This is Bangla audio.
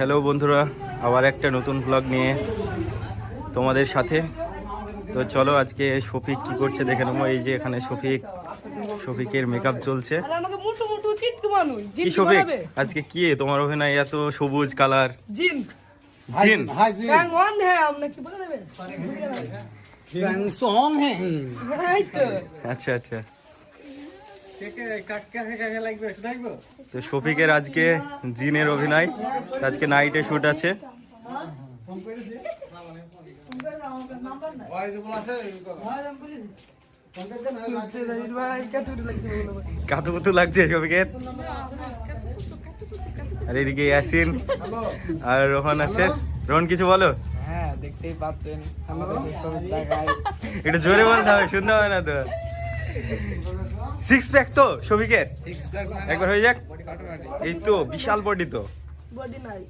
হ্যালো বন্ধুরা, আবার একটা নতুন ব্লগ নিয়ে তোমাদের সাথে। তো চলো আজকে শফিক কি করছে দেখে নেবো। এই যে এখানে শফিকের মেকআপ চলছে। কি শফিক, আজকে কি তোমার অভিনয় এত সবুজ কালার? জিন জিন ওয়ান হ্যাঁ আমরা কি বলে দেবেন আচ্ছা আচ্ছা। তো শফিকের আজকে জিনের অভিনয়, আজকে নাইটে শুট আছে। কাতুকুতু লাগছে শফিকের। আর এদিকে ইয়াসিন আর রোহন আছে। রোহন কিছু বলো। হ্যাঁ দেখতেই পাচ্ছেন একটু জোরে বলতে হবে, শুনতে হবে না তো। সিক্স প্যাক তো শফিকের, একবার হয়ে যাক। এই তো বিশাল বডি তো। বডি নাই